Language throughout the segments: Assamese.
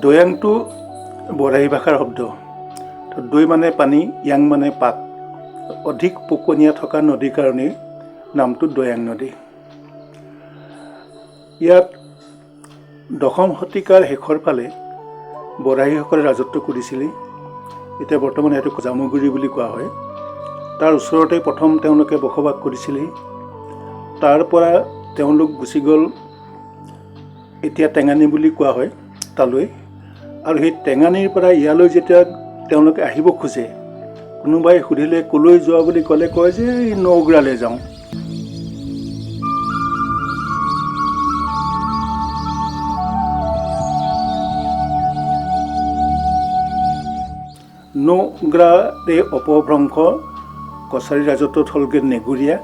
দৈয়াংটো বৰাহী ভাষাৰ শব্দ। দৈ মানে পানী, য়াং মানে পাত। অধিক পকনীয়া থকা নদীৰ কাৰণেই নামটো দৈয়াং নদী। ইয়াত 10ম শতিকাৰ শেষৰ ফালে বৰাহীসকলে ৰাজত্ব কৰিছিলে। এতিয়া বৰ্তমান এইটো জামুগুৰি বুলি কোৱা হয়। তাৰ ওচৰতে প্ৰথম তেওঁলোকে বসবাস কৰিছিলে। তাৰ পৰা তেওঁলোক গুচি গ'ল এতিয়া টেঙানী বুলি কোৱা হয় তালৈ। আৰু সেই টেঙানীৰ পৰা ইয়ালৈ যেতিয়া তেওঁলোকে আহিব খোজে, কোনোবাই সুধিলে ক'লৈ যোৱা বুলি ক'লে কয় যে এই নৌগৰালৈ যাওঁ। নৌগ্ৰাৰে অপভ্ৰংশ কছাৰী ৰাজত্বত হ'লগৈ নেগুৰীয়া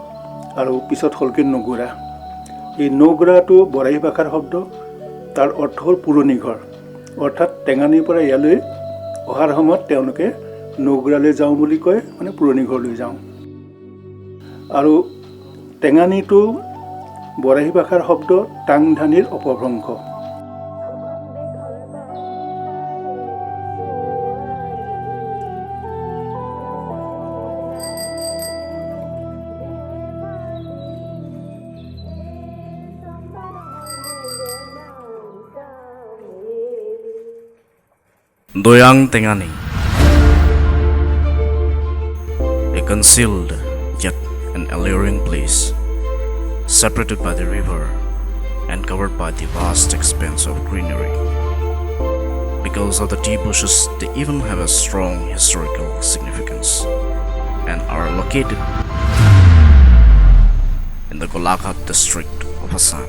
আৰু পিছত হ'লগৈ নগুৰা। এই নৌগ্ৰাটো বৰাহী ভাষাৰ শব্দ। তাৰ অৰ্থ হ'ল পুৰণি ঘৰ। অৰ্থাৎ টেঙানীৰ পৰা ইয়ালৈ অহাৰ সময়ত তেওঁলোকে নৌগ্ৰালৈ যাওঁ বুলি কয়, মানে পুৰণি ঘৰলৈ যাওঁ। আৰু টেঙানীটো বৰাহী ভাষাৰ শব্দ টাংধানীৰ অপভ্ৰংশ। Doyang Tengani, a concealed yet an alluring place, separated by the river and covered by the vast expanse of greenery. Because of the deep bushes, they even have a strong historical significance and are located in the Golaghat district of Assam.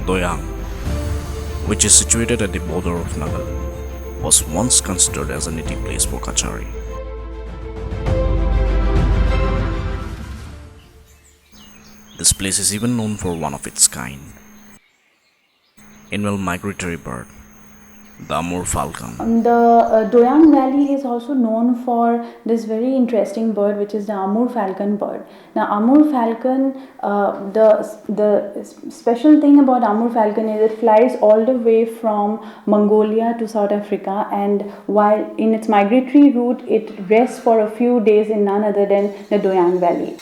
Doyang, which is situated at the border of Nagaland, was once considered as a native place for Kachari. This place is even known for one of its kind, annual migratory bird, the Amur falcon. The Doyang Valley is also known for this very interesting bird, which is the Amur falcon bird. Now, Amur falcon, the special thing about Amur falcon is it flies all the way from Mongolia to South Africa, and while in its migratory route, it rests for a few days in none other than the Doyang Valley.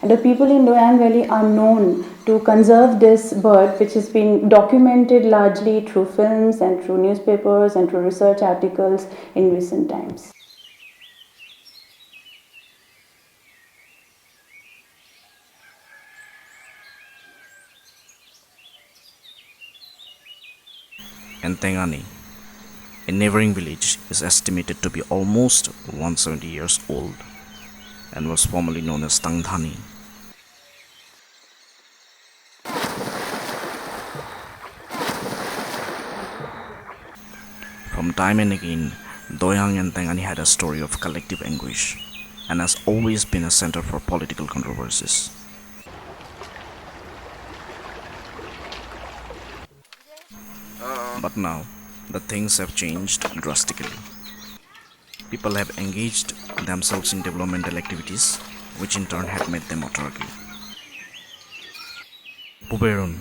The people in Doyang Valley are known to conserve this bird, which has been documented largely through films and through newspapers and through research articles in recent times. And Tengani, a neighboring village, is estimated to be almost 170 years old and was formerly known as Tangdhani. From time and again, Doyang and Tengani had a story of collective anguish and has always been a center for political controversies. But now, the things have changed drastically. People have engaged themselves in developmental activities, which in turn have made them autarky. Puberun,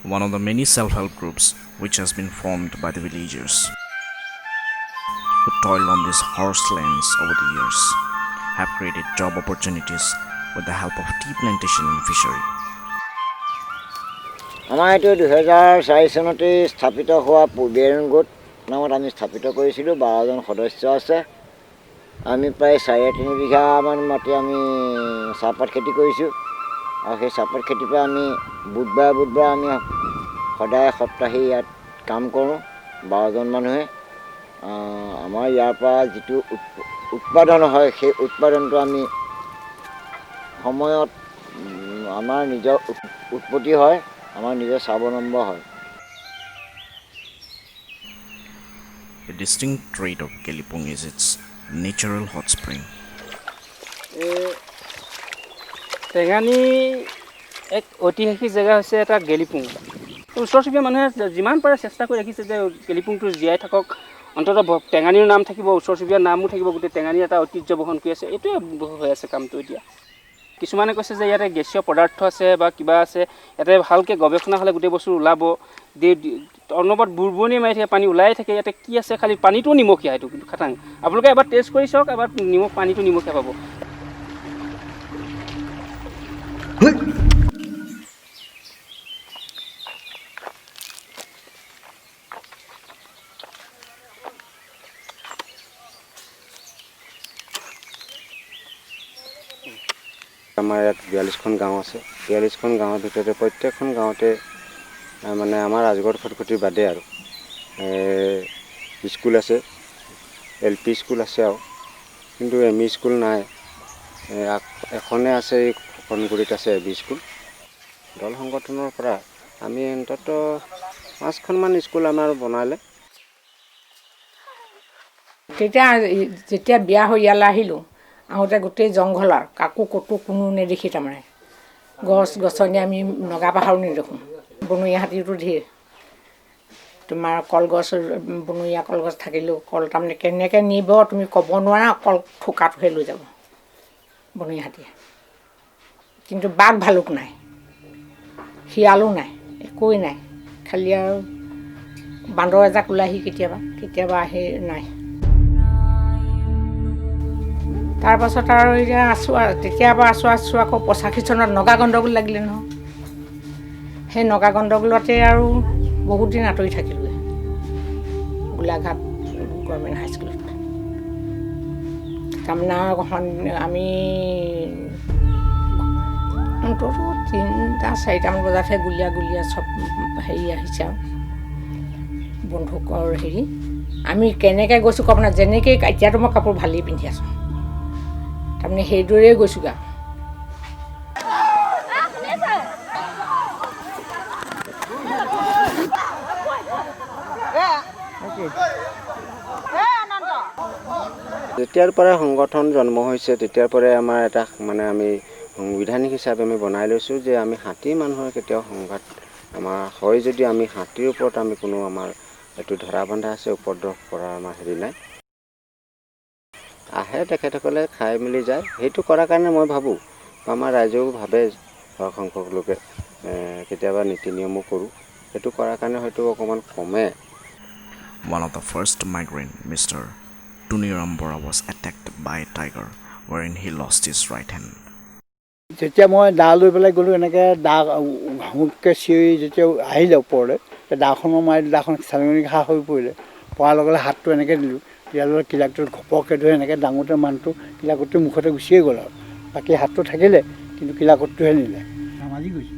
one of the many self-help groups which has been formed by the villagers who toiled on these horse lands over the years, have created job opportunities with the help of tea plantation and fishery. আমাৰ এইটো 2004 চনতে স্থাপিত হোৱা পুবেৰণ গোট নামত আমি স্থাপিত কৰিছিলোঁ। 12জন সদস্য আছে। আমি প্ৰায় 3.5 বিঘামান মাটি আমি চাহপাত খেতি কৰিছোঁ। আৰু সেই চাহপাত খেতিৰ পৰা আমি বুধবাৰ আমি সদায় সপ্তাহে ইয়াত কাম কৰোঁ 12জন মানুহে। আমাৰ ইয়াৰ পৰা যিটো উৎপাদন হয় সেই উৎপাদনটো আমি সময়ত আমাৰ নিজৰ উৎপত্তি হয়, আমাৰ নিজৰ স্বাৱলম্বী হয়। A distinct trait of Gelipung is its natural hot spring. Tengani এক ঐতিহাসিক জেগা হৈছে এটা গেলিপুং। ওচৰ চুবুৰীয়া মানুহে যিমান পাৰে চেষ্টা কৰি ৰাখিছে যে গেলিপুংটো জীয়াই থাকক, অন্ততঃ টেঙানীৰ নাম থাকিব, ওচৰ চুবুৰীয়াৰ নামো থাকিব, গোটেই টেঙানী এটা ঐতিহ্য বহন কৰি আছে। এইটোৱে হৈ আছে কামটো এতিয়া। কিছুমানে কৈছে যে ইয়াতে গেছীয় পদাৰ্থ আছে বা কিবা আছে, ইয়াতে ভালকৈ গৱেষণা হ'লে গোটেই বস্তু ওলাব। অনবৰত বুৰবুৰণি মাৰি থাকে, পানী ওলাই থাকে। ইয়াতে কি আছে, খালি পানীটোও নিমখীয়া, সেইটো কিন্তু খাটাং। আপোনালোকে এবাৰ টেষ্ট কৰি চাওক, এবাৰ পানীটো নিমখীয়া পাব। আমাৰ ইয়াত 42খন গাঁও আছে। 42খন গাঁৱৰ ভিতৰতে প্ৰত্যেকখন গাঁৱতে মানে আমাৰ ৰাজগড় খটখটিৰ বাদে আৰু স্কুল আছে, LP স্কুল আছে আৰু, কিন্তু ME স্কুল নাই। এখনে আছে, এই খনগুৰিত আছে ME স্কুল। দল সংগঠনৰ পৰা আমি অন্ততঃ 5খনমান স্কুল আমাৰ বনালে। যেতিয়া বিয়া হৈ ইয়ালৈ আহিলোঁ, আহোঁতে গোটেই জংঘল আৰু কাকো ক'তো কোনো নেদেখি। তাৰমানে গছ গছনি আমি নগা পাহাৰো নেদেখোঁ। বনৰীয়া হাতীটো ধেৰ। তোমাৰ কলগছ, বনৰীয়া কলগছ থাকিলেও কল তাৰমানে কেনেকৈ নিব তুমি ক'ব নোৱাৰা, অকল থোকাটোহে লৈ যাব বনৰীয়া হাতীয়ে। কিন্তু বাঘ ভালুক নাই, শিয়ালো নাই, একোৱেই নাই। খালি আৰু বান্দৰ এজাক ওলাইহি কেতিয়াবা আহি নাই। তাৰপাছত আৰু এতিয়া আছোঁ আৰু তেতিয়াৰ পৰা আছোঁ আকৌ 85 চনত নগা গণ্ডগোল লাগিলে নহয়। সেই নগা গণ্ডগোলতে আৰু বহুত দিন আঁতৰি থাকিলোঁগৈ গোলাঘাট গভৰ্ণমেণ্ট হাইস্কুলত। তাৰমানে আমি অন্ততঃ 3টা-4টামান বজাতহে গুলীয়া চব হেৰি আহিছে আৰু বন্ধুকৰ হেৰি। আমি কেনেকৈ গৈছোঁ ক'ব নাই, যেনেকৈ এতিয়াতো মই কাপোৰ ভালেই পিন্ধি আছোঁ, তাৰমানে সেইদৰেই গৈছোঁগৈ। যেতিয়াৰ পৰা সংগঠন জন্ম হৈছে তেতিয়াৰ পৰাই আমাৰ এটা মানে আমি সাংবিধানিক হিচাপে আমি বনাই লৈছোঁ যে আমি হাতী মানুহৰ কেতিয়াও সংঘাত আমাৰ হয় যদি আমি হাতীৰ ওপৰত আমি কোনো আমাৰ এইটো ধৰা বন্ধা আছে, উপদ্ৰৱ কৰাৰ আমাৰ হেৰি নাই। আহে তেখেতসকলে খাই মেলি যায়। সেইটো কৰাৰ কাৰণে মই ভাবোঁ, আমাৰ ৰাইজেও ভাবে ধৰক সংখ্যক লোকে কেতিয়াবা নীতি নিয়মো কৰোঁ, সেইটো কৰাৰ কাৰণে হয়তো অকণমান কমে। One of the first migrant, Mr. Tuniram Bora, was attacked by a tiger, wherein he lost his right hand. যেতিয়া মই দা লৈ পেলাই গ'লোঁ, এনেকৈ দা হুমুককৈ চিঞৰি যেতিয়া আহিলে ওপৰলৈ, দাখনৰ মাৰি দাখন চালনি ঘাঁহ হৈ পৰিলে। পৰাৰ লগে লগে হাতটো এনেকৈ দিলোঁ, দিয়াৰ লগে কিলাকটোত ঘপককৈ ধৰি এনেকৈ ডাঙোতে মানুহটো কিলাকটোৰ মুখতে গুচিয়ে গ'ল আৰু। বাকী হাতটো থাকিলে, কিন্তু কিলাকটোহে নিলে। ধেমালি গৈছে।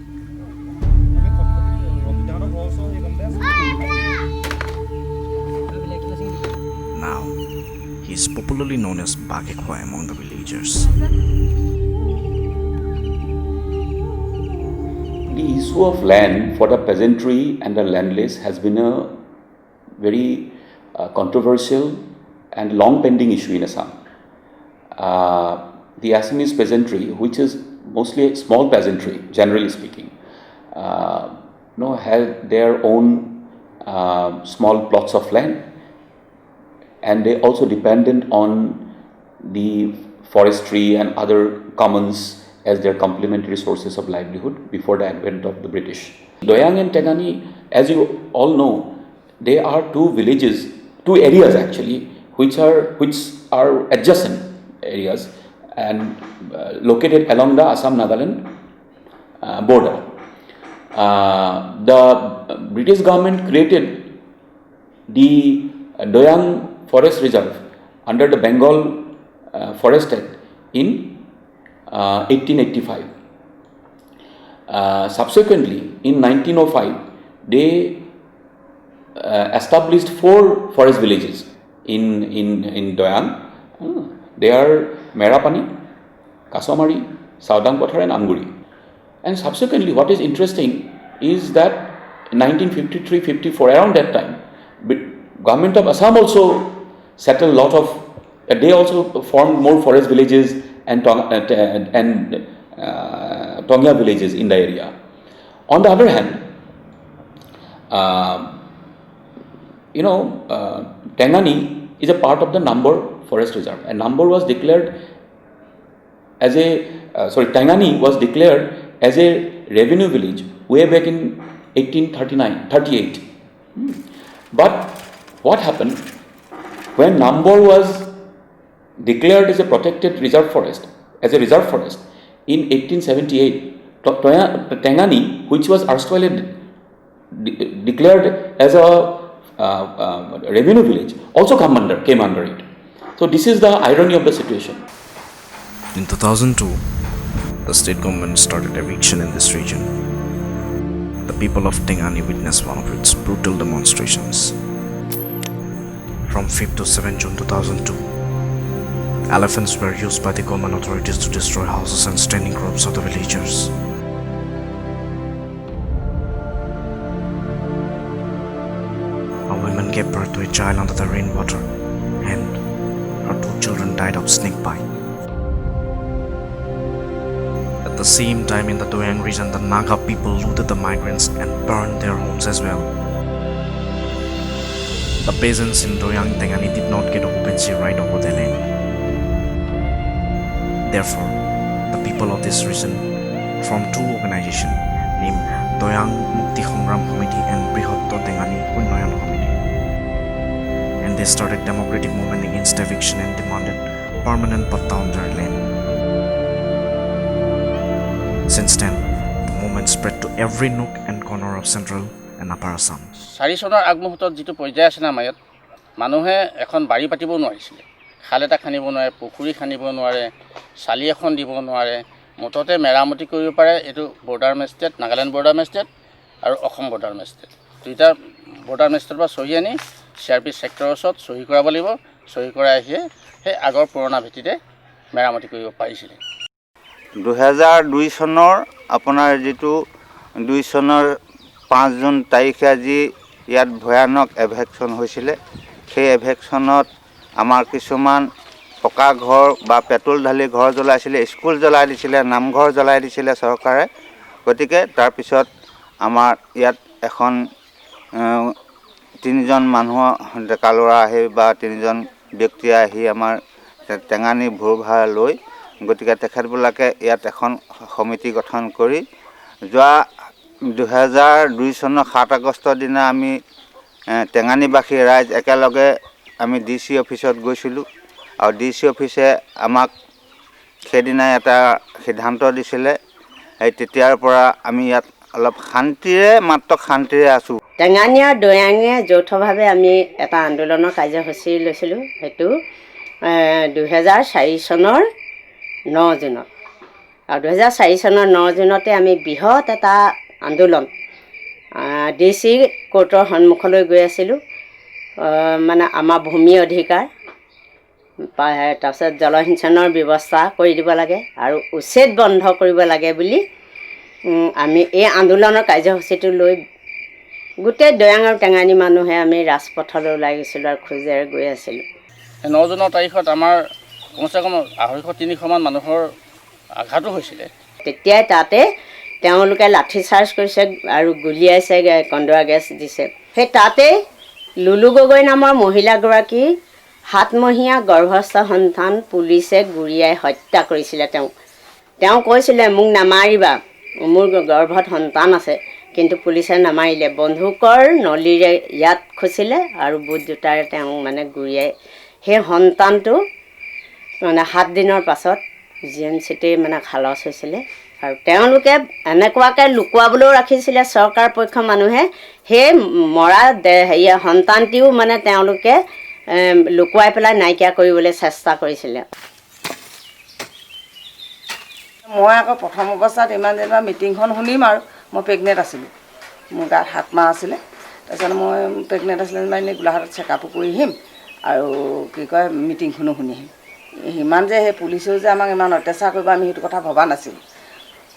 Now, he is popularly known as Bagekwa among the villagers. The issue of land for the peasantry and the landless has been a very controversial and long pending issue in Assam. The Assamese peasantry, which is mostly a small peasantry, generally speaking, have their own small plots of land, and they also dependent on the forestry and other commons as their complementary sources of livelihood before the advent of the British. Doyang and Tegani, as you all know, they are two areas actually, which are adjacent areas and located along the Assam-Nagaland border. The British government created the Doyang Forest Reserve under the Bengal Forest Act in 1885. Subsequently, in 1905, they established 4 forest villages in Doyang. They are Merapani, Kasomari, Saudang Pathar and Anguri. And subsequently, what is interesting is that in 1953-54, around that time, government of Assam also settled a lot of, they also formed more forest villages and Tongya villages in the area. On the other hand, Tengani is a part of the Nambur Forest Reserve, and Nambur was declared as Tengani was declared as a revenue village way back in 1838. But what happened when Nambur was declared as a protected reserve forest, in 1878, Tengani, which was erstwhile declared as a revenue village, also came under it. So this is the irony of the situation. In 2002, the state government started eviction in this region. The people of Tengani witnessed one of its brutal demonstrations. From 5th to 7th June 2002, elephants were used by the government authorities to destroy houses and standing groups of the villagers. A woman gave birth to a child under the rainwater, and her 2 children died of snake bite. At the same time, in the Doyang region, the Naga people looted the migrants and burned their homes as well. The peasants in Doyang Tengani did not get occupancy right over their land. Therefore, the people of this region formed 2 organizations named Doyang Mukti Hongram Committee and Brihatto Tengani Unnoyan Committee. And they started democratic movement against eviction and demanded permanent patta on their land. Since then, the movement spread to every nook and corner of Central and Upper Assam. 4 চনৰ আগমুহূৰ্তত যিটো পৰ্যায় আছে না আমাৰ ইয়াত মানুহে এখন বাৰী পাতিব নোৱাৰিছিলে, খাল এটা খান্দিব নোৱাৰে, পুখুৰী খান্দিব নোৱাৰে, চালি এখন দিব নোৱাৰে, মুঠতে মেৰামতি কৰিব পাৰে এইটো border magistrate, Nagaland border magistrate আৰু অসম বৰ্ডাৰ মেজিষ্ট্ৰেট, দুইটা বৰ্ডাৰ মেজিষ্ট্ৰেটৰ পৰা চহী আনি CRP ছেক্টৰৰ ওচৰত চহী কৰাব লাগিব। চহী কৰাই আহিয়ে সেই আগৰ পুৰণা ভিত্তিতে মেৰামতি কৰিব পাৰিছিলে। 2002 চনৰ আপোনাৰ যিটো 2 চনৰ 5 জুন তাৰিখে আজি ইয়াত ভয়ানক এভেকশ্যন হৈছিলে, সেই এভেকশ্যনত আমাৰ কিছুমান পকা ঘৰ বা পেট্ৰল ঢালি ঘৰ জ্বলাইছিলে, স্কুল জ্বলাই দিছিলে, নামঘৰ জ্বলাই দিছিলে চৰকাৰে। গতিকে তাৰপিছত আমাৰ ইয়াত এখন 3জন মানুহ ডেকা ল'ৰা আহি বা 3জন ব্যক্তি আহি আমাৰ টেঙানী ভোৰ ভাড়া লৈ, গতিকে তেখেতবিলাকে ইয়াত এখন সমিতি গঠন কৰি যোৱা 2002 চনৰ 7 আগষ্টৰ দিনা আমি টেঙানীবাসী ৰাইজ একেলগে আমি DC অফিচত গৈছিলোঁ আৰু DC অফিচে আমাক সেইদিনাই এটা সিদ্ধান্ত দিছিলে। এই তেতিয়াৰ পৰা আমি ইয়াত অলপ মাত্ৰ শান্তিৰে আছোঁ। টেঙানী আৰু দৈয়াঙে যৌথভাৱে আমি এটা আন্দোলনৰ কাৰ্যসূচী লৈছিলোঁ, সেইটো 2004 চনৰ 9 জুনত। আৰু 2004 চনৰ 9 জুনতে আমি বৃহৎ এটা আন্দোলন DC কোৰ্টৰ সন্মুখলৈ গৈ আছিলোঁ। মানে আমাৰ ভূমি অধিকাৰ, তাৰপিছত জলসিঞ্চনৰ ব্যৱস্থা কৰি দিব লাগে আৰু উচ্ছেদ বন্ধ কৰিব লাগে বুলি আমি এই আন্দোলনৰ কাৰ্যসূচীটো লৈ গোটেই দৈয়াং আৰু টেঙানী মানুহে আমি ৰাজপথলৈ ওলাই গৈছিলোঁ আৰু খোজেৰে গৈ আছিলোঁ। 9 জুনৰ তাৰিখত আমাৰ কমচে কম 250-300মান মানুহৰ আঘাতো হৈছিলে। তেতিয়াই তাতে তেওঁলোকে লাঠি চাৰ্জ কৰিছে আৰু গুলিয়াইছে, কন্দুৱা গেছ দিছে। সেই তাতেই লুলু গগৈ নামৰ মহিলাগৰাকী 7মহীয়া গৰ্ভস্থ সন্তান পুলিচে গুৰিয়াই হত্যা কৰিছিলে। তেওঁ কৈছিলে মোক নামাৰিবা, মোৰ গৰ্ভত সন্তান আছে, কিন্তু পুলিচে নামাৰিলে, বন্দুকৰ নলীৰে ইয়াত খুচিলে আৰু বুট জোতাৰে তেওঁ মানে গুৰিয়াই সেই সন্তানটো মানে 7 দিনৰ পাছত GMCতে মানে খালাচ হৈছিলে। আৰু তেওঁলোকে এনেকুৱাকৈ লুকুৱাবলৈও ৰাখিছিলে চৰকাৰ পক্ষৰ মানুহে, সেই মৰা সন্তানটিও মানে তেওঁলোকে লুকুৱাই পেলাই নাইকিয়া কৰিবলৈ চেষ্টা কৰিছিলে। মই আকৌ প্ৰথম অৱস্থাত ইমান যেনিবা মিটিংখন শুনিম আৰু মই প্ৰেগনেণ্ট আছিলোঁ, মোৰ গাত 7 মাহ আছিলে। তাৰপিছত মই প্ৰেগনেণ্ট আছিলে যেনিবা এনেই গোলাঘাটত চেকআপো কৰি আহিম আৰু কি কয় মিটিংখনো শুনি আহিম। সিমান যে সেই পুলিচেও যে আমাক ইমান অত্যাচাৰ কৰিব আমি সেইটো কথা ভবা নাছিলোঁ।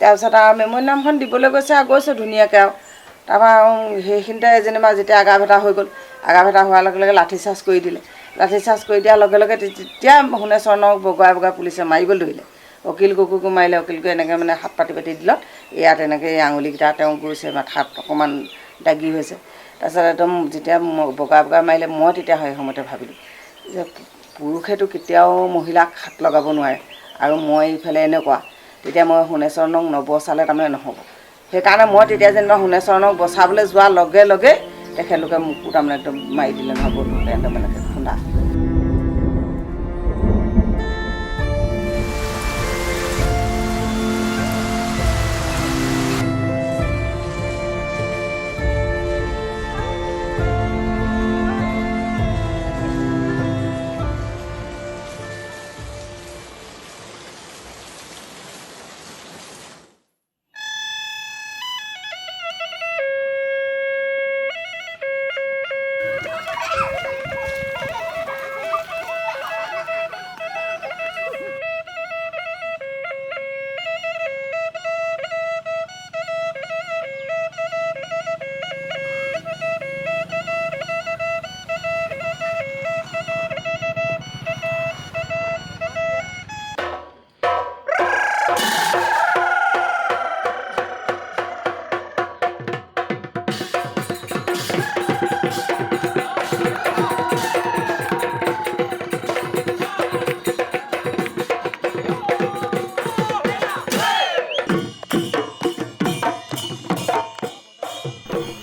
তাৰপিছত আৰু মেমৰিয়ামখন দিবলৈ গৈছে আৰু গৈছোঁ ধুনীয়াকৈ আৰু তাৰপৰা সেইখিনিতে যেনিবা যেতিয়া আগাভেটা হৈ গ'ল, আগাভেটা হোৱাৰ লগে লগে লাঠি চাৰ্জ কৰি দিলে। লাঠি চাৰ্জ কৰি দিয়াৰ লগে লগে তেতিয়া সোণেশ্বৰক বগুৱাই পুলিচে মাৰিবলৈ ধৰিলে। অকিল গগৈকো মাৰিলে, অকিলকে এনেকৈ মানে হাত পাতি দিলত ইয়াত এনেকৈ এই আঙুলিকেইটা তেওঁ গৈছে, মাথাত অকণমান দাগি হৈছে। তাৰপিছত একদম যেতিয়া বগা বগা মাৰিলে মই তেতিয়া সেই সময়তে ভাবিলোঁ যে পুৰুষেতো কেতিয়াও মহিলাক হাত লগাব নোৱাৰে আৰু মই ইফালে এনেকুৱা, তেতিয়া মই সোণেশ্বৰণক নবচালে তাৰমানে নহ'ব। সেইকাৰণে মই তেতিয়া যেনিবা সোণেশ্বৰণক বচাবলৈ যোৱাৰ লগে লগে তেখেতলোকে মোকো তাৰমানে একদম মাৰি দিলে নহয় বন্ধুকে একদম এনেকৈ খুন্দা।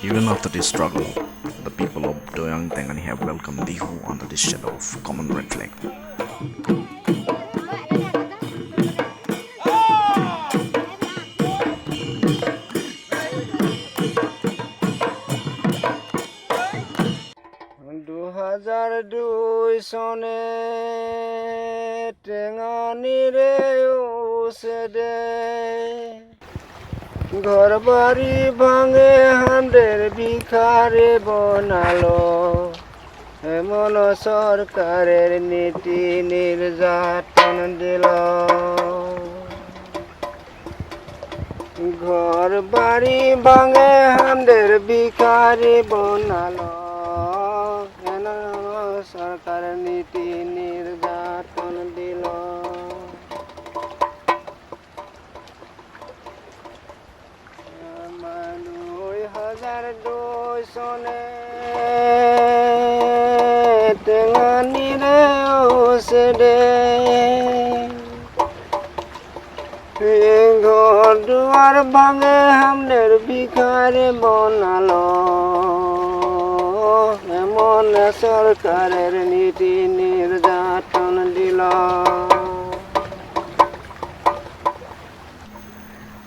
Even after this struggle, the people of Doyang Tengani have welcomed Bihu under the shadow of common red flag. চনে টেঙানিৰে ওচৰে ঘৰ বাৰী ভাঙে হান্দের ভিখারে বনালো এমন সরকারের নীতি নির্যাতন দিল ঘর বাড়ি ভাঙে হান্দের ভিখারি বনালো সরকার নীতি নির্যাতন দিল চনে টেঙানিৰে ওচৰে ঘৰ দুৱাৰ ভাঙে হামদের ভিখারে বনালো এমন সরকারের নীতি নির্যাতন দিল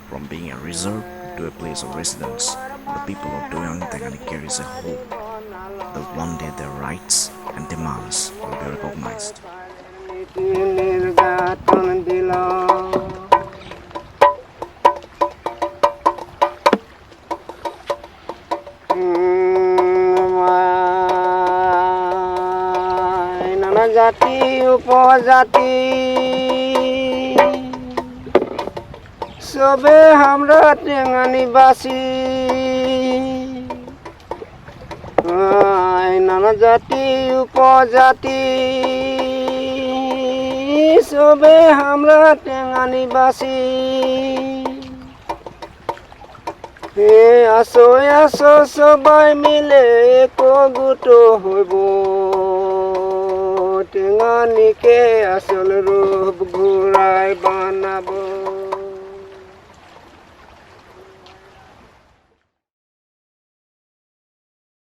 From being a reserve to a place of residence, the people of Doyang Tengani carries a hope that one day their rights and demands will be recognized. নানা জাতি উপজাতি সবে আমরা টেঙানিবাসী নানা জাতি উপজাতি সবে আমরা টেঙানিবাসী আসো আসো সবাই মিলে একগোট হইব টেঙানিকে আসল রূপ ঘুরাই বানাবো